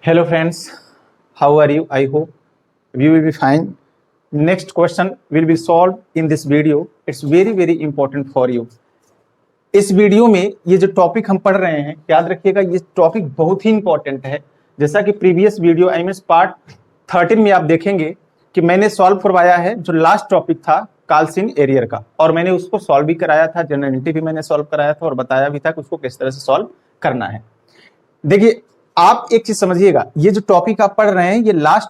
Hello friends, how are you? I hope you will be fine. Next question will be solved in this video. It's very important for you. इस video में ये जो topic हम पढ़ रहे हैं, याद रखिएगा ये टॉपिक बहुत ही इंपॉर्टेंट है। जैसा कि प्रीवियस वीडियो IMS पार्ट 13 में आप देखेंगे कि मैंने सॉल्व करवाया है जो लास्ट टॉपिक था कार्लसिन एरियर का, और मैंने उसको सॉल्व भी कराया था, जनरलिटी भी मैंने सॉल्व कराया था और बताया भी था कि उसको किस तरह से सॉल्व करना है। देखिए आप एक चीज समझिएगा, ये जो टॉपिक आप पढ़ रहे हैं ये लास्ट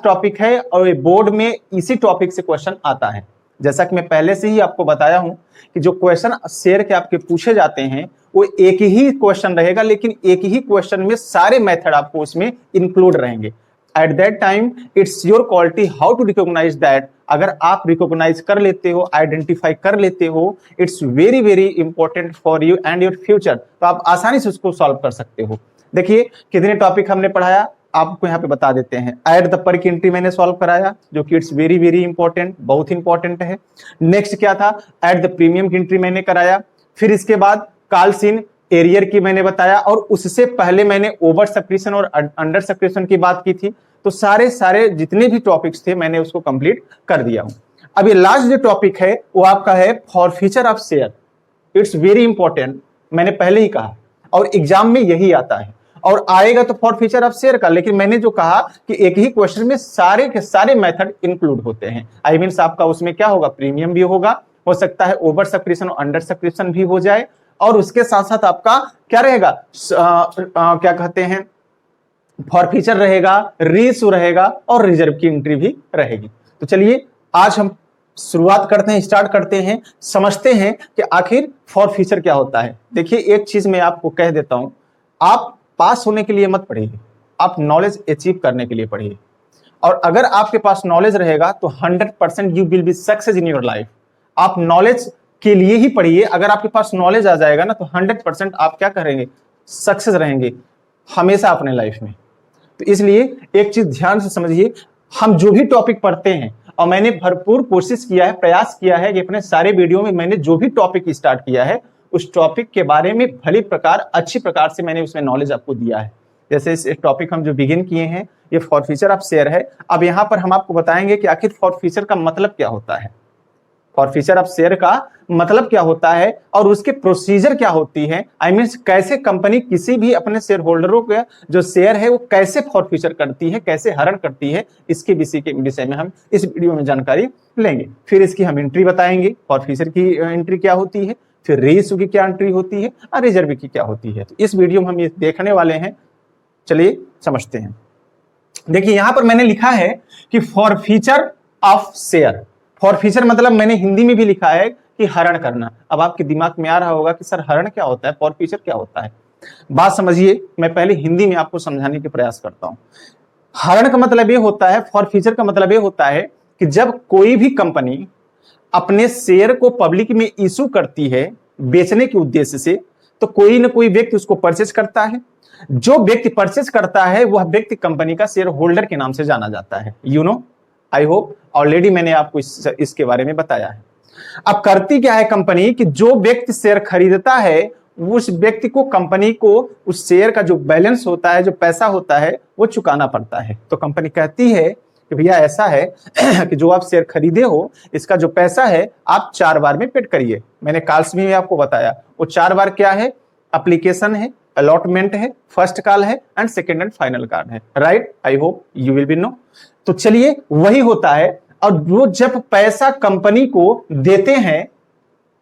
टॉपिक है और ये बोर्ड में इसी टॉपिक से क्वेश्चन आता है। जैसा कि मैं पहले से ही आपको बताया हूं कि जो क्वेश्चन शेयर के आपके पूछे जाते हैं वो एक ही क्वेश्चन रहेगा, लेकिन एक ही क्वेश्चन में सारे मेथड आपको उसमें इंक्लूड रहेंगे। At that time it's your quality how to recognise that. अगर आप रिकॉग्नाइज कर लेते हो, आइडेंटिफाई कर लेते हो, it's very important for you and your future, तो आप आसानी से उसको सॉल्व कर सकते हो। देखिए कितने टॉपिक हमने पढ़ाया, आपको यहाँ पे बता देते हैं। एट द पर की एंट्री मैंने सॉल्व कराया जो कि इट्स वेरी इंपॉर्टेंट, बहुत इंपॉर्टेंट है। नेक्स्ट क्या था, एट द प्रीमियम की एंट्री मैंने कराया। फिर इसके बाद कार्लसिन एरियर की मैंने बताया, और उससे पहले मैंने ओवर सब्सक्रिप्शन और अंडर सब्सक्रिप्शन की बात की थी। तो सारे जितने भी टॉपिक्स थे मैंने उसको कंप्लीट कर दिया हूं। अब ये लास्ट जो टॉपिक है वो आपका है for future of share. It's very important, मैंने पहले ही कहा, और एग्जाम में यही आता है और आएगा तो फॉर फ्यूचर ऑफ शेयर का। लेकिन मैंने जो कहा कि एक ही क्वेश्चन में सारे के सारे मेथड इंक्लूड होते हैं। आई मीन्स आपका उसमें क्या होगा, प्रीमियम भी होगा, हो सकता है ओवर सब्सक्रिप्शन और अंडर सब्सक्रिप्शन भी हो जाए, और उसके साथ साथ आपका क्या रहेगा, क्या कहते हैं, फॉर फ्यूचर रहेगा, रीइश्यू रहेगा और रिजर्व की एंट्री भी रहेगी। तो चलिए आज हम शुरुआत करते हैं, स्टार्ट करते हैं, समझते हैं कि आखिर फॉर फ्यूचर क्या होता है। देखिए एक चीज मैं आपको कह देता हूं, आप पास होने के लिए मत पढ़िए, आप नॉलेज अचीव करने के लिए पढ़िए। और अगर आपके पास नॉलेज रहेगा तो 100% you will B success in your life. आप नॉलेज के लिए ही पढ़िए। अगर आपके पास नॉलेज आ जाएगा ना तो 100% आप क्या करेंगे, सक्सेस रहेंगे हमेशा अपने लाइफ में। तो इसलिए एक चीज ध्यान से समझिए, हम जो भी टॉपिक पढ़ते हैं, और मैंने भरपूर कोशिश किया है, प्रयास किया है कि अपने सारे वीडियो में मैंने जो भी टॉपिक स्टार्ट किया है उस टॉपिक के बारे में भली प्रकार, अच्छी प्रकार से मैंने उसमें नॉलेज आपको दिया है। जैसे इस टॉपिक हम जो बिगिन किए हैं ये फॉर फ्यूचर ऑफ शेयर है। अब यहां पर हम आपको बताएंगे कि आखिर फॉर फ्यूचर का मतलब क्या होता है, फॉर फ्यूचर ऑफ शेयर का मतलब क्या होता है और उसके प्रोसीजर क्या होती है। आई मीन कैसे कंपनी किसी भी अपने शेयर होल्डरों का जो शेयर है वो कैसे फॉर फ्यूचर करती है, कैसे हरण करती है, इसके विषय में हम इस वीडियो में जानकारी लेंगे। फिर इसकी हम एंट्री बताएंगे, फॉर फ्यूचर की एंट्री क्या होती है, फिर रीइश्यू की क्या एंट्री होती है और रिजर्व की क्या होती है। तो इस वीडियो में हम ये देखने वाले हैं, चलिए समझते हैं। देखिए यहां पर मैंने लिखा है कि for future of share. For future मतलब मैंने हिंदी में भी लिखा है कि हरण करना। अब आपके दिमाग में आ रहा होगा कि सर हरण क्या होता है, फॉर फ्यूचर क्या होता है। बात समझिए, मैं पहले हिंदी में आपको समझाने के प्रयास करता हूं। हरण का मतलब ये होता है, फॉर फ्यूचर का मतलब ये होता है कि जब कोई भी कंपनी अपने शेयर को पब्लिक में इशू करती है बेचने के उद्देश्य से, तो कोई ना कोई व्यक्ति उसको परचेज करता है। जो व्यक्ति परचेज करता है वह व्यक्ति कंपनी का शेयर होल्डर के नाम से जाना जाता है। You know, I hope already मैंने आपको इसके बारे में बताया है। अब करती क्या है कंपनी कि जो व्यक्ति शेयर खरीदता है उस व्यक्ति को, कंपनी को उस शेयर का जो बैलेंस होता है, जो पैसा होता है वो चुकाना पड़ता है। तो कंपनी कहती है कि भैया ऐसा है कि जो आप शेयर खरीदे हो इसका जो पैसा है आप 4 बार में पेड करिए। मैंने कॉल्स में आपको बताया वो 4 बार क्या है, एप्लीकेशन है, अलॉटमेंट है, फर्स्ट कॉल है and second and final call है। Right, I hope you will be know. तो चलिए वही होता है। और वो जब पैसा कंपनी को देते हैं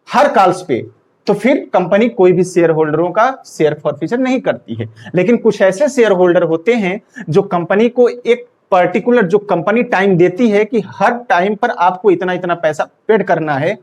हर कॉल्स पे, तो फिर कंपनी कोई भी शेयर होल्डरों का शेयर फॉर फ्यूचर नहीं करती है। लेकिन कुछ ऐसे शेयर होल्डर होते हैं जो कंपनी को एक पर्टिकुलर जो कंपनी टाइम देती है कि हर टाइम पर आपको इतना इतना पैसा पेड करना है।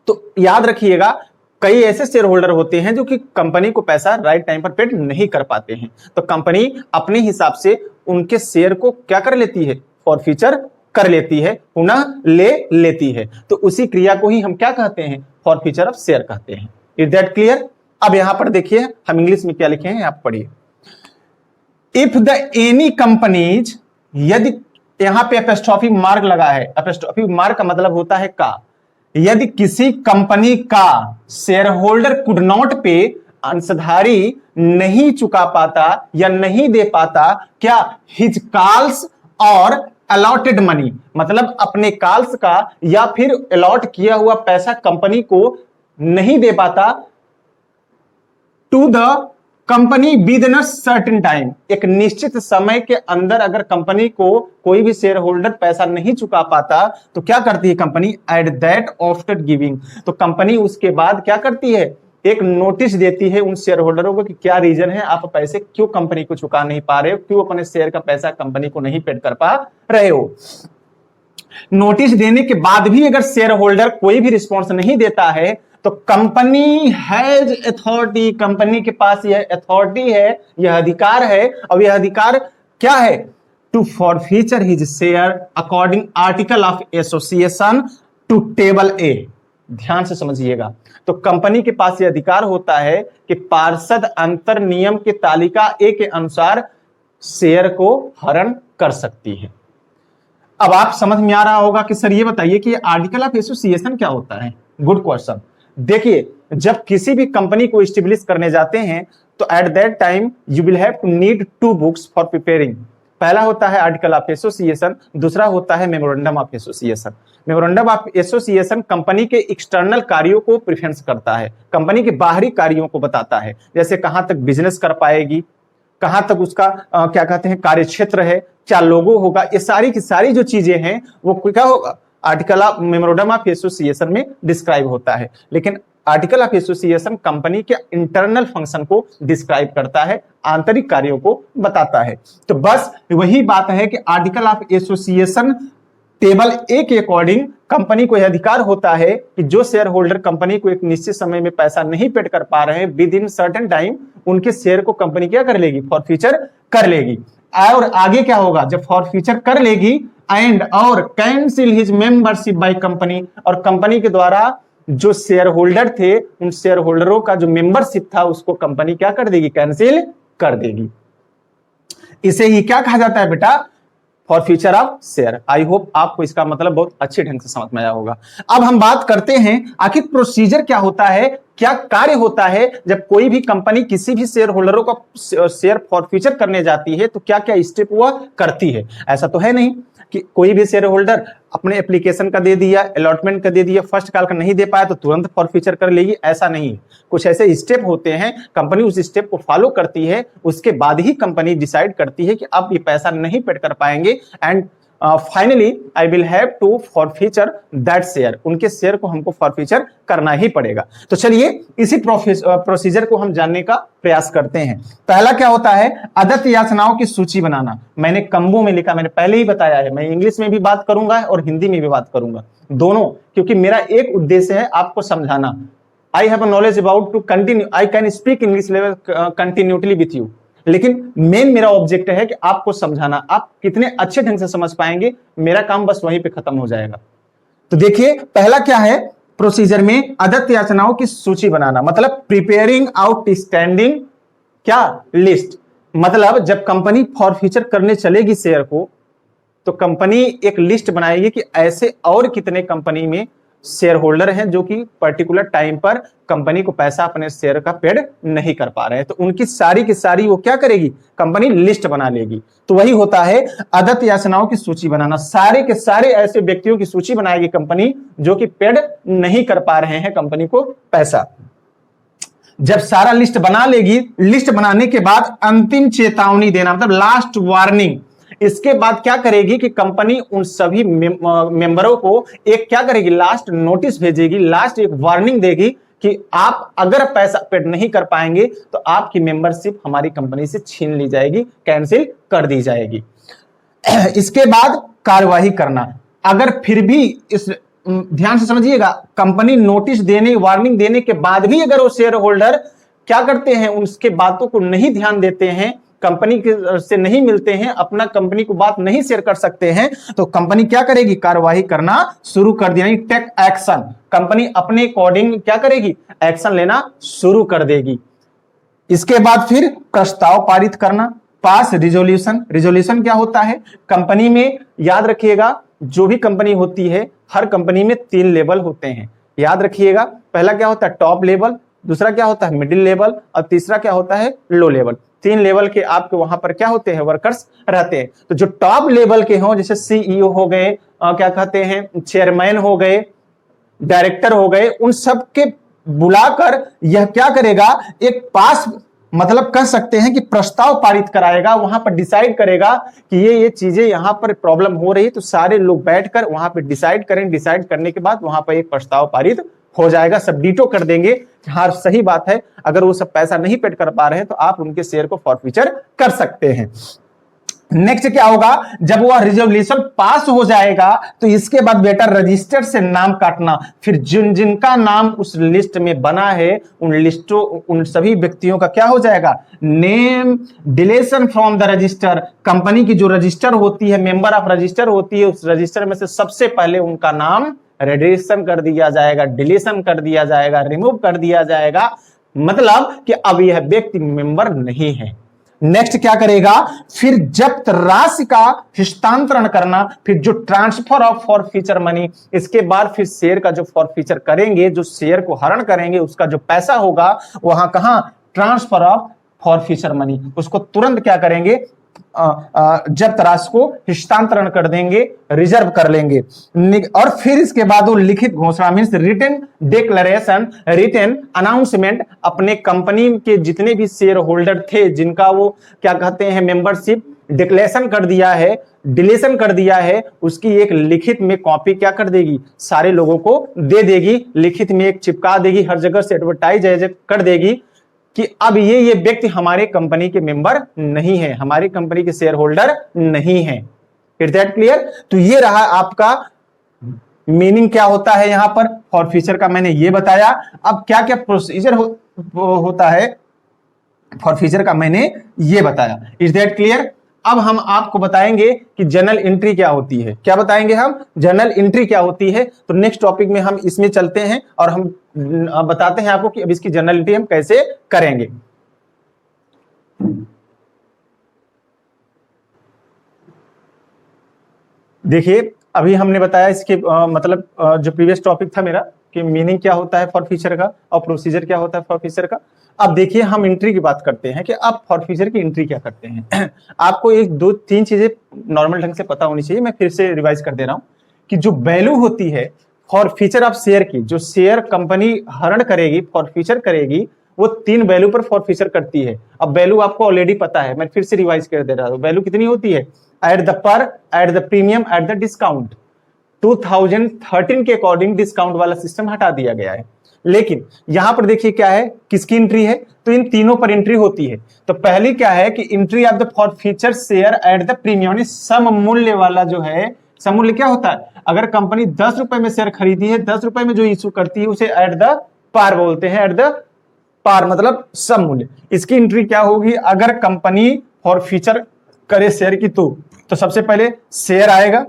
तो याद रखिएगा कई ऐसे शेयर होल्डर होते हैं जो कि कंपनी को पैसा राइट टाइम पर पेड नहीं कर पाते हैं, तो कंपनी अपने हिसाब से उनके शेयर को क्या कर लेती है, फॉर फ्यूचर कर लेती है, पुनः ले लेती है। तो उसी क्रिया को ही हम क्या कहते हैं, फॉर फ्यूचर ऑफ शेयर कहते हैं। Is that clear. अब यहां पर देखिए हम इंग्लिश में क्या लिखे हैं, आप पढ़िए। इफ द एनी कंपनीज, यदि यहां पे एपोस्ट्रोफी मार्क लगा है, एपोस्ट्रोफी मार्क का मतलब होता है का। यदि किसी कंपनी का शेयर होल्डर कुड नॉट पे अंशधारी नहीं चुका पाता या नहीं दे पाता क्या, हिज कॉल्स और अलॉटेड मनी, मतलब अपने कॉल्स का या फिर अलॉट किया हुआ पैसा कंपनी को नहीं दे पाता, to the company within certain time, एक निश्चित समय के अंदर अगर कंपनी को कोई भी शेयर होल्डर पैसा नहीं चुका पाता तो क्या करती है company, at that after giving, तो कंपनी उसके बाद क्या करती है, एक नोटिस देती है उन शेयर होल्डरों को कि क्या रीजन है, आप पैसे क्यों कंपनी को चुका नहीं पा रहे हो, क्यों अपने शेयर का पैसा कंपनी को नहीं पेड कर पा रहे हो। नोटिस देने के बाद भी अगर शेयर होल्डर कोई भी रिस्पॉन्स नहीं देता है तो कंपनी हैज अथॉरिटी, कंपनी के पास यह अथॉरिटी है, यह अधिकार है, और यह अधिकार क्या है, to forfeiture his share according article of association to table A. ध्यान से समझिएगा, तो कंपनी के पास यह अधिकार होता है कि पार्षद अंतर नियम की तालिका ए के अनुसार शेयर को हरण कर सकती है। अब आप समझ में आ रहा होगा कि सर ये बताइए कि आर्टिकल ऑफ एसोसिएशन क्या होता है। Good question. देखिए, जब किसी भी कंपनी को एस्टेब्लिश करने जाते हैं तो at that time you will have to need 2 books for preparing. पहला होता है आर्टिकल ऑफ एसोसिएशन, दूसरा होता है memorandum of association. Memorandum of association company के एक्सटर्नल कार्यों को प्रेफरेंस करता है, कंपनी के बाहरी कार्यों को बताता है, जैसे कहां तक बिजनेस कर पाएगी, कहां तक उसका क्या कहते हैं कार्य क्षेत्र है, क्या लोगो होगा, ये सारी की सारी जो चीजें हैं वो क्या होगा, article of memorandum of association में डिस्क्राइब होता है। लेकिन आर्टिकल ऑफ एसोसिएशन कंपनी के इंटरनल फंक्शन को डिस्क्राइब करता है, आंतरिक कार्यों को बताता है। तो बस वही बात है कि आर्टिकल ऑफ एसोसिएशन टेबल ए के अकॉर्डिंग कंपनी को यह अधिकार होता है कि जो शेयर होल्डर कंपनी को एक निश्चित समय में पैसा नहीं पेड कर पा रहे हैं विद इन सर्टेन टाइम, उनके शेयर को कंपनी क्या कर लेगी, फॉरफीचर कर लेगी। और आगे क्या होगा, जब फॉरफीचर कर लेगी एंड और cancel his membership by company, और कंपनी के द्वारा जो शेयर होल्डर थे उन शेयर होल्डरों का जो मेंबरशिप था उसको कंपनी क्या कर देगी, कैंसिल कर देगी। इसे ही क्या कहा जाता है बेटा, forfeiture of share. I hope आपको इसका मतलब बहुत अच्छे ढंग से समझ में आया होगा। अब हम बात करते हैं आखिर प्रोसीजर क्या होता है, क्या कार्य होता है जब कोई भी कंपनी किसी भी शेयर होल्डरों का शेयर फॉरफीचर करने जाती है, तो क्या क्या स्टेप वह करती है। ऐसा तो है नहीं कि कोई भी शेयर होल्डर अपने एप्लीकेशन का दे दिया, अलॉटमेंट का दे दिया, फर्स्ट कॉल का नहीं दे पाया तो तुरंत फॉरफीचर कर लेगी, ऐसा नहीं है। कुछ ऐसे स्टेप होते हैं, कंपनी उस स्टेप को फॉलो करती है, उसके बाद ही कंपनी डिसाइड करती है कि अब ये पैसा नहीं पेड कर पाएंगे and finally I will have to forfeiture that share, उनके शेयर को हमको फॉरफीचर करना ही पड़ेगा। तो चलिए इसी प्रोसीजर को हम जानने का प्रयास करते हैं। पहला क्या होता है, अदत्त याचनाओं की सूची बनाना। मैंने कम्बो में लिखा, मैंने पहले ही बताया है, मैं इंग्लिश में भी बात करूंगा और हिंदी में भी बात करूंगा, दोनों, क्योंकि मेरा एक उद्देश्य है आपको समझाना। I have a knowledge about to continue, I can speak English level continuously with you, लेकिन मेन मेरा ऑब्जेक्ट है कि आपको समझाना। आप कितने अच्छे ढंग से समझ पाएंगे, मेरा काम बस वहीं पे खत्म हो जाएगा। तो देखिए पहला क्या है प्रोसीजर में, अदत्त याचनाओं की सूची बनाना, मतलब प्रिपेयरिंग आउटस्टैंडिंग क्या लिस्ट। मतलब जब कंपनी फॉरफीचर करने चलेगी शेयर को, तो कंपनी एक लिस्ट बनाएगी कि ऐसे और कितने कंपनी में शेयर होल्डर हैं जो कि पर्टिकुलर टाइम पर कंपनी को पैसा अपने शेयर का पेड नहीं कर पा रहे हैं, तो उनकी सारी की सारी वो क्या करेगी, कंपनी लिस्ट बना लेगी। तो वही होता है अदत्त याचनाओं की सूची बनाना, सारे के सारे ऐसे व्यक्तियों की सूची बनाएगी कंपनी जो कि पेड नहीं कर पा रहे हैं कंपनी को पैसा। जब सारा लिस्ट बना लेगी, लिस्ट बनाने के बाद अंतिम चेतावनी देना, मतलब लास्ट वार्निंग। इसके बाद क्या करेगी कि कंपनी उन सभी मेंबरों को एक क्या करेगी, लास्ट नोटिस भेजेगी, लास्ट एक वार्निंग देगी कि आप अगर पैसा पेड नहीं कर पाएंगे तो आपकी मेंबरशिप हमारी कंपनी से छीन ली जाएगी, कैंसिल कर दी जाएगी। इसके बाद कार्यवाही करना। अगर फिर भी इस, ध्यान से समझिएगा, कंपनी नोटिस देने, वार्निंग देने के बाद भी अगर वो शेयर होल्डर क्या करते हैं, उसके बातों को नहीं ध्यान देते हैं, कंपनी से नहीं मिलते हैं, अपना कंपनी को बात नहीं शेयर कर सकते हैं, तो कंपनी क्या करेगी, कार्यवाही करना शुरू कर देगी, टेक एक्शन। कंपनी अपने अकॉर्डिंग क्या करेगी, एक्शन लेना शुरू कर देगी। इसके बाद फिर प्रस्ताव पारित करना, पास रिजोल्यूशन। रिजोल्यूशन क्या होता है, कंपनी में याद रखिएगा, जो भी कंपनी होती है, हर कंपनी में 3 लेवल होते हैं, याद रखिएगा। पहला क्या होता है, टॉप लेवल, दूसरा क्या होता है मिडिल लेवल, और तीसरा क्या होता है लो लेवल। 3 लेवल के आपके वहां पर क्या होते हैं वर्कर्स रहते हैं। तो जो टॉप लेवल के हों जैसे सीईओ हो गए, क्या कहते हैं चेयरमैन हो गए, डायरेक्टर हो गए, उन सब के बुलाकर यह क्या करेगा, एक पास मतलब कह सकते हैं कि प्रस्ताव पारित कराएगा, वहां पर डिसाइड करेगा कि ये चीजें यहां पर प्रॉब्लम हो रही है, तो सारे लोग बैठकर वहां पर डिसाइड करें, डिसाइड करने के बाद वहां पर एक प्रस्ताव पारित हो जाएगा, सब डीटो कर देंगे कि हाँ सही बात है। अगर वो सब पैसा नहीं पेड कर पा रहे हैं तो आप उनके शेयर को फॉरफीचर कर सकते हैं। नेक्स्ट क्या होगा, जब वह रिजोल्यूशन पास हो जाएगा तो इसके बाद बेटा रजिस्टर से नाम काटना, फिर जिन जिनका नाम उस लिस्ट में बना है उन लिस्टों उन सभी व्यक्तियों का क्या हो जाएगा name deletion from the register. Company की जो रजिस्टर होती है, मेंबर ऑफ रजिस्टर होती है, उस रजिस्टर में से सबसे पहले उनका नाम रेडिएशन कर दिया जाएगा, डिलीशन कर दिया जाएगा, रिमूव कर दिया जाएगा, मतलब कि अब यह व्यक्ति मेंबर नहीं है। नेक्स्ट क्या करेगा, फिर जब्त राशि का हस्तांतरण करना, फिर जो ट्रांसफर ऑफ फॉरफीचर मनी, इसके बाद फिर शेयर का जो फॉरफीचर करेंगे, जो शेयर को हरण करेंगे, उसका जो पैसा होगा वहां कहां ट्रांसफर ऑफ फॉरफीचर मनी, उसको तुरंत क्या करेंगे जब्त राशि को हस्तांतरण कर देंगे, रिजर्व कर लेंगे। और फिर इसके बाद वो लिखित घोषणा means written declaration, written announcement, अपने कंपनी के जितने भी शेयर होल्डर थे जिनका वो क्या कहते हैं मेंबरशिप डिक्लेरेशन कर दिया है, डिलीशन कर दिया है, उसकी एक लिखित में कॉपी क्या कर देगी सारे लोगों को दे देगी, लिखित में एक चिपका देगी, हर जगह से एडवर्टाइज कर देगी कि अब ये व्यक्ति हमारे कंपनी के मेंबर नहीं है, हमारी कंपनी के शेयर होल्डर नहीं है। Is that clear? तो ये रहा आपका मीनिंग क्या होता है यहां पर फॉरफीचर का, मैंने ये बताया। अब क्या क्या प्रोसीजर होता है फॉरफीचर का, मैंने ये बताया। Is that clear? अब हम आपको बताएंगे कि जर्नल एंट्री क्या होती है। क्या बताएंगे हम? जर्नल एंट्री क्या होती है। तो नेक्स्ट टॉपिक में हम इसमें चलते हैं और हम बताते हैं आपको कि अब इसकी जर्नल एंट्री हम कैसे करेंगे। देखिए अभी हमने बताया इसके मतलब जो प्रीवियस टॉपिक था मेरा कि मीनिंग क्या होता है फॉरफीचर का और प्रोसीजर क्या होता है फॉरफीचर का। अब देखिए हम एंट्री की बात करते हैं कि अब फॉरफीचर की एंट्री क्या करते हैं। आपको एक दो तीन चीजें नॉर्मल ढंग से पता होनी चाहिए, मैं फिर से रिवाइज कर दे रहा हूं कि जो वैल्यू होती है फॉरफीचर ऑफ शेयर की, जो शेयर कंपनी हरण करेगी फॉरफीचर करेगी, वो 3 वैल्यू पर फॉरफीचर करती है। अब वैल्यू आपको ऑलरेडी पता है, मैं फिर से रिवाइज कर दे रहा हूं। वैल्यू कितनी होती है? एट द पर, eight the premium, at the discount. 2013 के अकॉर्डिंग डिस्काउंट वाला सिस्टम हटा दिया गया है, लेकिन यहां पर देखिए क्या है, किसकी एंट्री है, तो इन तीनों पर एंट्री होती है। तो पहली क्या है कि entry of the forfeiture share at the premium, सम मूल्य वाला जो है, सम मूल्य क्या होता है, अगर कंपनी 10 रुपए में शेयर खरीदी है, 10 रुपए में जो इशू करती है उसे एट द पार बोलते हैं। एट द पार मतलब सम मूल्य। इसकी एंट्री क्या होगी, अगर कंपनी फॉरफीचर करे शेयर की तो सबसे पहले शेयर आएगा।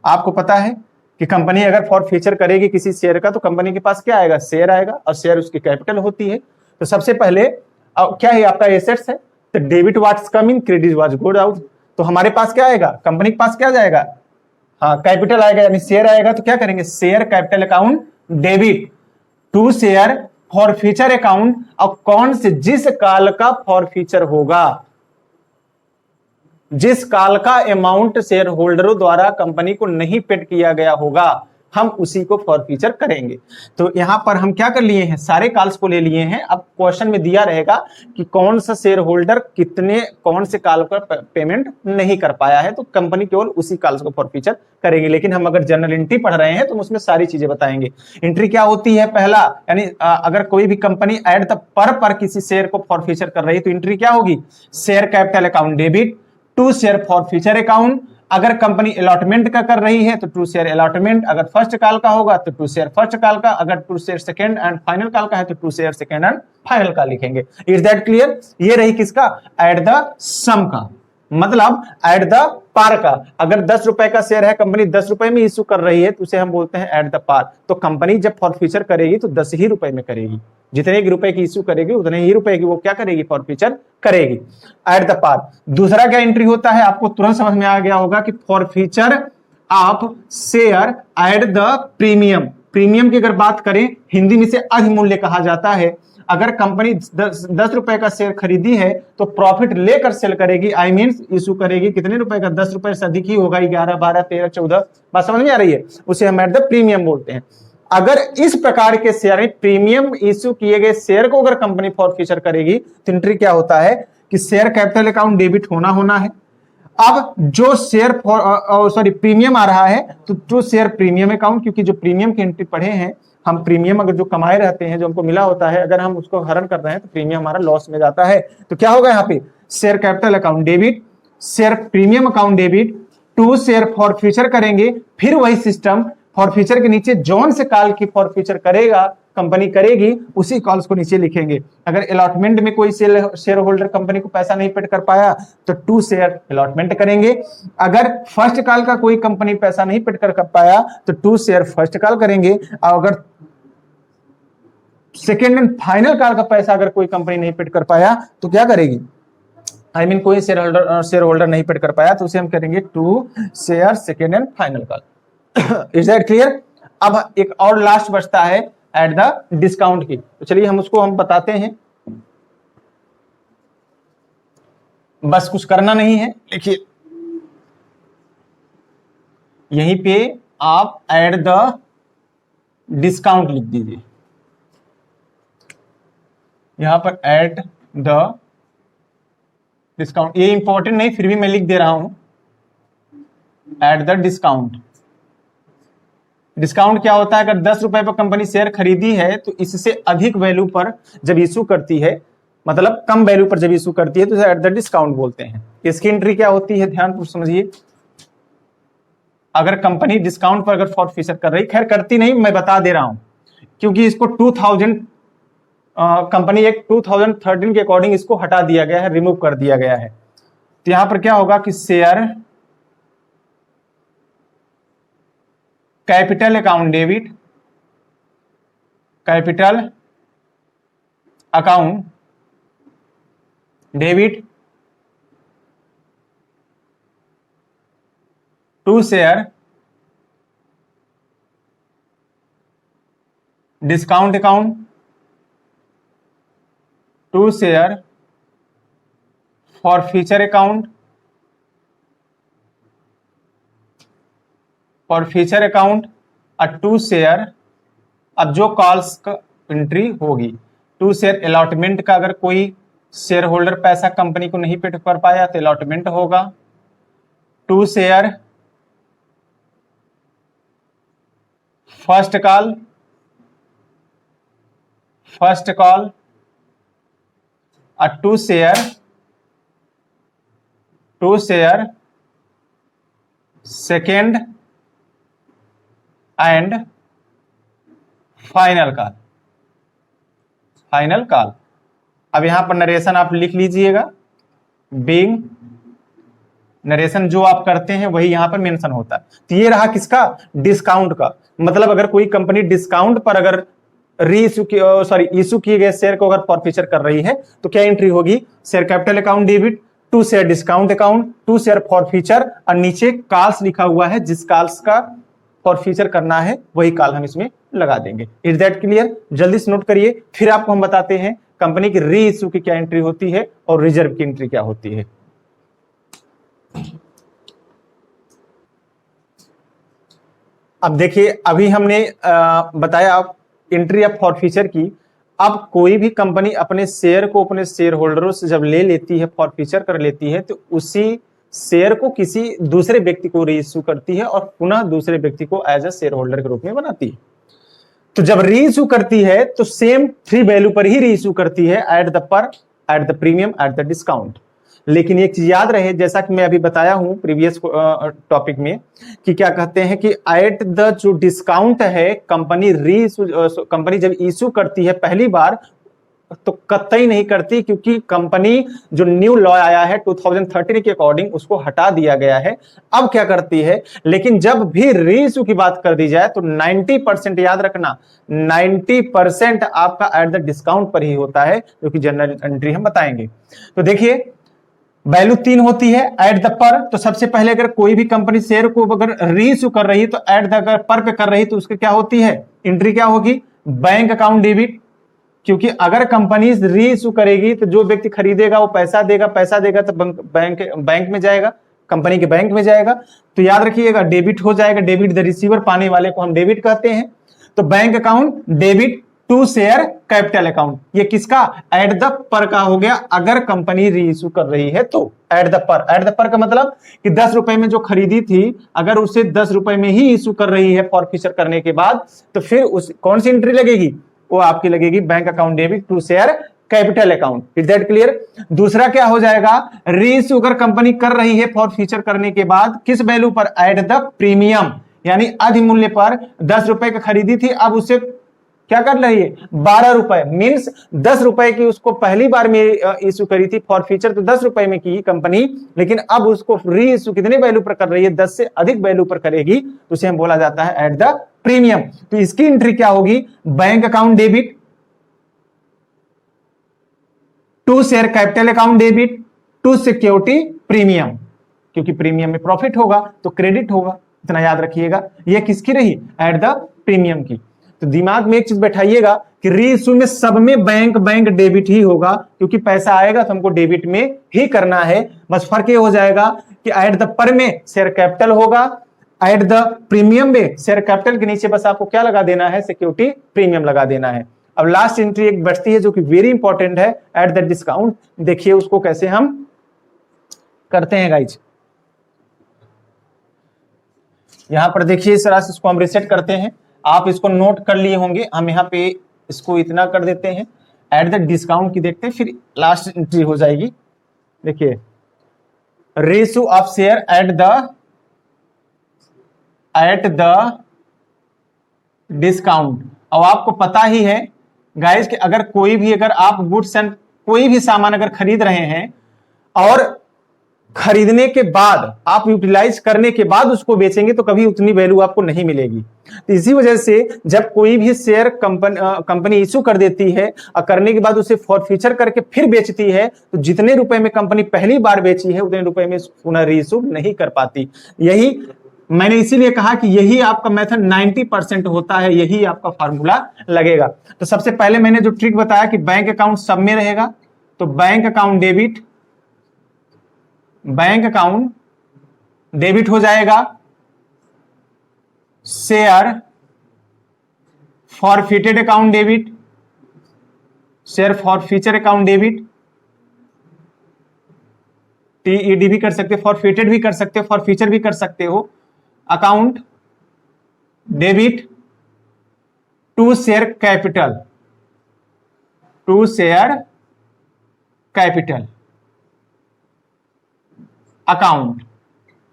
आपको पता है कि कंपनी अगर फॉरफीचर करेगी किसी शेयर का तो कंपनी के पास क्या आएगा, शेयर आएगा, और शेयर उसकी कैपिटल होती है। तो सबसे पहले क्या है, आपका एसेट्स है, तो डेबिट व्हाट्स कम इन, क्रेडिट व्हाट्स गोड आउट। तो हमारे पास क्या आएगा, कंपनी के पास क्या जाएगा, हाँ कैपिटल आएगा, यानी शेयर आएगा। तो क्या करेंगे, share capital account debit to share forfeiture account. और कौन से, जिस काल का फॉरफीचर होगा, जिस काल का अमाउंट शेयर होल्डरों द्वारा कंपनी को नहीं पेड किया गया होगा, हम उसी को फॉरफीचर करेंगे। तो यहां पर हम क्या कर लिए हैं, सारे काल्स को ले लिए हैं। अब क्वेश्चन में दिया रहेगा कि कौन सा शेयर होल्डर कितने कौन से काल पर पेमेंट नहीं कर पाया है, तो कंपनी केवल उसी काल को फॉरफीचर करेंगे। लेकिन हम अगर जनरल एंट्री पढ़ रहे हैं तो उसमें सारी चीजें बताएंगे। एंट्री क्या होती है, पहला यानी अगर कोई भी कंपनी एट द पर किसी शेयर को फॉरफीचर कर रही है तो एंट्री क्या होगी, share capital account debit to share forfeiture account. अगर कंपनी अलॉटमेंट का कर रही है तो टू शेयर अलॉटमेंट, अगर फर्स्ट काल का होगा तो टू शेयर फर्स्ट काल का, अगर to share second and final call का है तो to share second and final का लिखेंगे। Is that clear? ये रही किसका, एट द सम का, मतलब एट द पार का। अगर 10 रुपए का शेयर है, कंपनी 10 रुपए में इश्यू कर रही है तो उसे हम बोलते हैं एट द पार। तो कंपनी जब फॉरफीचर करेगी तो 10 ही रुपए में करेगी, जितने रुपए की इश्यू करेगी उतने ही रुपए की वो क्या करेगी, फॉरफीचर करेगी एट द पार। दूसरा क्या एंट्री होता है, आपको तुरंत समझ में आ गया होगा कि forfeiture of share at the premium. Premium की अगर बात करें, हिंदी में इसे अधिमूल्य कहा जाता है। अगर कंपनी 10 रुपए का शेयर खरीदी है तो प्रॉफिट लेकर सेल करेगी, आई मीन इशू करेगी कितने रुपए का, 10 रुपए से अधिक ही होगा, 11, 12, 13, 14, बात समझ में आ रही है, उसे हम एट द प्रीमियम बोलते हैं। अगर इस प्रकार के शेयर प्रीमियम इश्यू किए गए शेयर को अगर कंपनी फॉरफीचर करेगी तो एंट्री क्या होता है कि शेयर कैपिटल अकाउंट डेबिट होना है। अब जो शेयर प्रीमियम आ रहा है तो जो शेयर प्रीमियम अकाउंट, क्योंकि जो प्रीमियम की एंट्री पढ़े हैं हम, प्रीमियम अगर जो कमाए रहते हैं, जो हमको मिला होता है, अगर हम उसको हरण कर रहे हैं तो प्रीमियम हमारा लॉस में जाता है। तो क्या होगा यहाँ पे, share capital account debit, share premium account debit to share forfeiture करेंगे, फिर वही सिस्टम फॉर फ्यूचर के नीचे जौन से कॉल की फॉर फ्यूचर करेगा कंपनी करेगी उसी कॉल्स को नीचे लिखेंगे। अगर अलॉटमेंट में कोई शेयर होल्डर कंपनी को पैसा नहीं पेड कर पाया तो टू शेयर अलॉटमेंट करेंगे। अगर फर्स्ट कॉल का कोई कंपनी पैसा नहीं पेड कर पाया तो टू शेयर फर्स्ट कॉल करेंगे। और अगर सेकेंड एंड फाइनल कॉल का पैसा अगर कोई कंपनी नहीं पेड कर पाया तो क्या करेगी, आई मीन कोई शेयर होल्डर नहीं पेड कर पाया तो उसे हम करेंगे to share second and final call. Is that clear. अब एक और लास्ट बचता है एट द डिस्काउंट की, तो चलिए हम उसको हम बताते हैं, बस कुछ करना नहीं है। देखिए यहीं पे आप एट द डिस्काउंट लिख दीजिए, यहां पर एट द डिस्काउंट, ये इंपॉर्टेंट नहीं फिर भी मैं लिख दे रहा हूं एट द डिस्काउंट। डिस्काउंट क्या होता है, अगर 10 रुपए पर कंपनी शेयर खरीदी है तो इससे अधिक वैल्यू पर जब इशू करती है, मतलब कम वैल्यू पर जब इशू करती है तो इसे एट द डिस्काउंट बोलते हैं। इसकी एंट्री क्या होती है, ध्यान समझिए। अगर कंपनी डिस्काउंट पर अगर फॉरफीचर कर रही, खैर करती नहीं, मैं बता दे रहा हूं क्योंकि इसको 2000 कंपनी एक 2013 के अकॉर्डिंग इसको हटा दिया गया है, रिमूव कर दिया गया है। तो यहां पर क्या होगा कि share capital account debit, capital account debit to share discount account to share forfeiture account, forfeiture account और टू शेयर। अब जो कॉल्स का एंट्री होगी, टू शेयर अलॉटमेंट का, अगर कोई शेयर होल्डर पैसा कंपनी को नहीं पे कर पाया तो अलॉटमेंट होगा। टू शेयर फर्स्ट कॉल और to share second and final call. अब यहां पर नरेशन आप लिख लीजिएगा, बीइंग नरेशन जो आप करते हैं वही यहां पर मेंशन होता है। तो ये रहा किसका, डिस्काउंट का। मतलब अगर कोई कंपनी डिस्काउंट पर अगर इशू किए गए शेयर को अगर फॉरफीचर कर रही है तो क्या एंट्री होगी, share capital account debit to share discount account to share forfeiture, और नीचे कॉल्स लिखा हुआ है, जिस कॉल्स का फॉरफीचर करना है वही कॉल हम इसमें लगा देंगे। Is that clear. जल्दी से नोट करिए, फिर आपको हम बताते हैं कंपनी की री इशू की क्या एंट्री होती है और रिजर्व की एंट्री क्या होती है। अब देखिए, अभी हमने बताया एंट्री ऑफ फॉरफीचर की। अब कोई भी कंपनी अपने शेयर को अपने शेयर होल्डरों से जब ले लेती है, फॉरफीचर कर लेती है, तो उसी शेयर को किसी दूसरे व्यक्ति को री इशू करती है और पुनः दूसरे व्यक्ति को एज अ शेयर होल्डर के रूप में बनाती है। तो जब री इशू करती है तो सेम 3 वैल्यू पर ही री इशू करती है, एट द पर, eight the premium, at the discount. लेकिन एक चीज याद रहे, जैसा कि मैं अभी बताया हूं प्रीवियस टॉपिक में, कि क्या कहते हैं कि एट द जो डिस्काउंट है, कंपनी जब इशू करती है पहली बार तो कतई नहीं करती, क्योंकि कंपनी जो न्यू लॉ आया है 2013 के अकॉर्डिंग उसको हटा दिया गया है। अब क्या करती है, लेकिन जब भी री इशू की बात कर दी जाए तो 90% याद रखना, 90% आपका एट द डिस्काउंट पर ही होता है, जो कि जनरल एंट्री हम बताएंगे। तो देखिए वैल्यू 3 होती है एट द पर। तो सबसे पहले अगर कोई भी कंपनी शेयर को अगर री इशू कर रही है तो एट द अगर पर पे कर रही है तो उसकी क्या होती है एंट्री, क्या होगी, बैंक अकाउंट डेबिट क्योंकि अगर कंपनी री इशू करेगी तो जो व्यक्ति खरीदेगा वो पैसा देगा तो बैंक में जाएगा, कंपनी के बैंक में जाएगा। तो याद रखिएगा डेबिट हो जाएगा, डेबिट द रिसीवर, पाने वाले को हम डेबिट कहते हैं। तो bank account debit to share capital account, ये किसका, एट द पर का हो गया। अगर कंपनी री इशू कर रही है तो एट द पर का मतलब कि 10 रुपए में जो खरीदी थी अगर उसे 10 रुपए में ही इशू कर रही है फॉरफिचर करने के बाद, तो फिर उस कौन सी एंट्री लगेगी, वो आपकी लगेगी bank account debit to share capital account. Is that clear. दूसरा क्या हो जाएगा, री इशू अगर कंपनी कर रही है फॉरफिचर करने के बाद किस वैल्यू पर, एट द प्रीमियम, यानी अधिमूल्य पर। 10 रुपए की खरीदी थी, अब उसे क्या कर रही है, 12 रुपए, मीन्स 10 रुपए की उसको पहली बार में इशू करी थी फॉरफिचर तो 10 रुपए में की कंपनी, लेकिन अब उसको री इशू कितने वैल्यू पर कर रही है, 10 से अधिक वैल्यू पर करेगी, तो उसे हम बोला जाता है एट द प्रीमियम। तो इसकी एंट्री क्या होगी, bank account debit to share capital account debit to security premium, क्योंकि प्रीमियम में प्रॉफिट होगा तो क्रेडिट होगा, इतना याद रखिएगा। ये किसकी रही, एट द प्रीमियम की। तो दिमाग में एक चीज बैठाइएगा कि री इशू में सब में बैंक डेबिट ही होगा, क्योंकि पैसा आएगा तो हमको डेबिट में ही करना है। बस फर्क ये हो जाएगा कि एट द पर में शेयर कैपिटल होगा, एट द प्रीमियम में शेयर कैपिटल के नीचे बस आपको क्या लगा देना है, सिक्योरिटी प्रीमियम लगा देना है। अब लास्ट एंट्री एक बचती है जो कि वेरी इंपॉर्टेंट है, एट द डिस्काउंट। देखिए उसको कैसे हम करते हैं गाइज। यहां पर देखिए इस तरह से इसको हम रिसेट करते हैं, आप इसको नोट कर लिए होंगे। हम यहाँ पे इसको इतना कर देते हैं, एट द डिस्काउंट की देखते हैं, फिर लास्ट एंट्री हो जाएगी। देखिए ratio of share at the discount. अब आपको पता ही है गाइस कि अगर आप गुड्स एंड कोई भी सामान अगर खरीद रहे हैं और खरीदने के बाद आप यूटिलाइज करने के बाद उसको बेचेंगे तो कभी उतनी वैल्यू आपको नहीं मिलेगी। तो इसी वजह से जब कोई भी शेयर कंपनी इशू कर देती है और करने के बाद उसे फॉरफिचर करके फिर बेचती है, तो जितने रुपए में कंपनी पहली बार बेची है उतने रुपए में पुनः रीइशू नहीं कर पाती। यही मैंने इसीलिए कहा कि यही आपका मेथड 90% होता है, यही आपका फार्मूला लगेगा। तो सबसे पहले मैंने जो ट्रिक बताया कि बैंक अकाउंट सब में रहेगा, तो बैंक अकाउंट डेबिट हो जाएगा, share forfeited account debit, share forfeiture account debit, TED भी कर सकते हो, फॉरफिटेड भी कर सकते हो, फॉरफिचर भी कर सकते हो। Account debit to share capital account,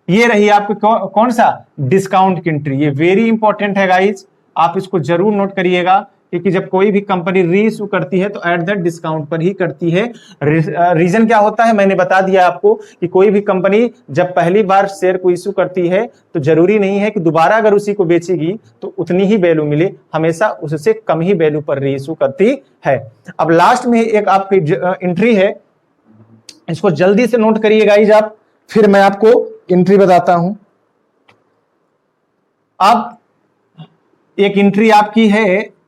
ये रही आपकी कौन सा, डिस्काउंट की एंट्री। ये वेरी इंपॉर्टेंट है गाइज, आप इसको जरूर नोट करिएगा, क्योंकि जब कोई भी कंपनी री इशू करती है तो एट द डिस्काउंट पर ही करती है। रीजन क्या होता है मैंने बता दिया आपको कि कोई भी कंपनी जब पहली बार शेयर को इशू करती है तो जरूरी नहीं है कि दोबारा अगर उसी को बेचेगी तो उतनी ही वैल्यू मिले, हमेशा उससे कम ही वैल्यू पर री इशू करती है। अब लास्ट में एक आपकी एंट्री है, इसको जल्दी से नोट करिए गाइज आप, फिर मैं आपको एंट्री बताता हूं। अब एक एंट्री आपकी है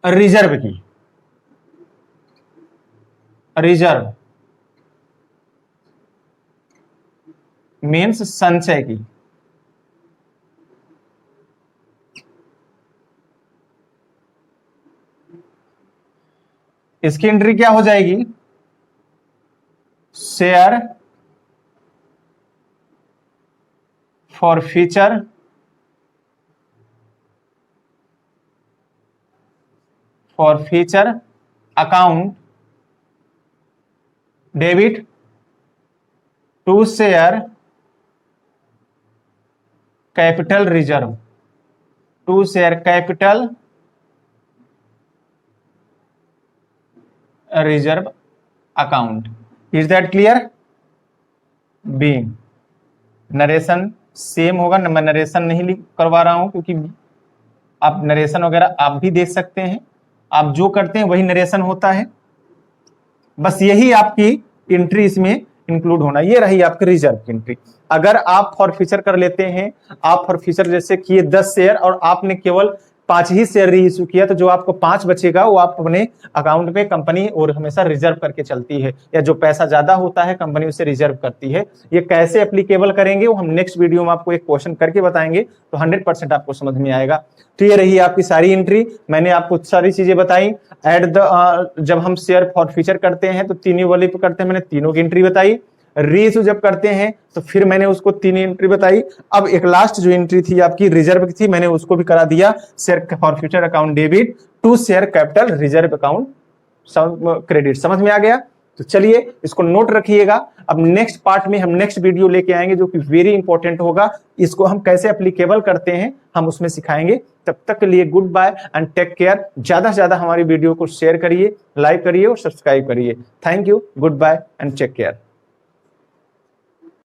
रिजर्व की, रिजर्व मीन्स संचय की। इसकी एंट्री क्या हो जाएगी, share forfeiture account debit to share capital reserve, to share capital reserve account. Is that clear. बी नरेशन सेम होगा, मैं नरेशन नहीं करवा रहा हूं क्योंकि आप नरेशन वगैरह आप भी देख सकते हैं, आप जो करते हैं वही नरेशन होता है। बस यही आपकी एंट्री इसमें इंक्लूड होना। ये रही आपकी रिजर्व की एंट्री। अगर आप फॉरफिचर कर लेते हैं, आप फॉरफिचर जैसे किए 10 शेयर और आपने केवल 5 ही शेयर री इशू किया, तो जो आपको 5 बचेगा वो आप अपने अकाउंट में कंपनी और हमेशा रिजर्व करके चलती है, या जो पैसा ज्यादा होता है कंपनी उसे रिजर्व करती है। ये कैसे एप्लीकेबल करेंगे वो हम नेक्स्ट वीडियो में आपको एक क्वेश्चन करके बताएंगे, तो 100% आपको समझ में आएगा। तो ये रही आपकी सारी एंट्री, मैंने आपको सारी चीजें बताई। जब हम शेयर फॉरफीचर करते हैं तो तीनों वाले पे करते हैं, मैंने तीनों की एंट्री बताई। री इशू जब करते हैं तो फिर मैंने उसको 3 एंट्री बताई। अब एक लास्ट जो एंट्री थी आपकी रिजर्व की थी, मैंने उसको भी करा दिया, share forfeiture account debit to share capital reserve account credit. समझ में आ गया? तो चलिए इसको नोट रखिएगा। अब नेक्स्ट पार्ट में हम नेक्स्ट वीडियो लेके आएंगे जो कि वेरी इंपॉर्टेंट होगा, इसको हम कैसे एप्लीकेबल करते हैं हम उसमें सिखाएंगे। तब तक के लिए goodbye and take care. ज्यादा से ज्यादा हमारी वीडियो को शेयर करिए, लाइक करिए और सब्सक्राइब करिए। Thank you, goodbye and take care.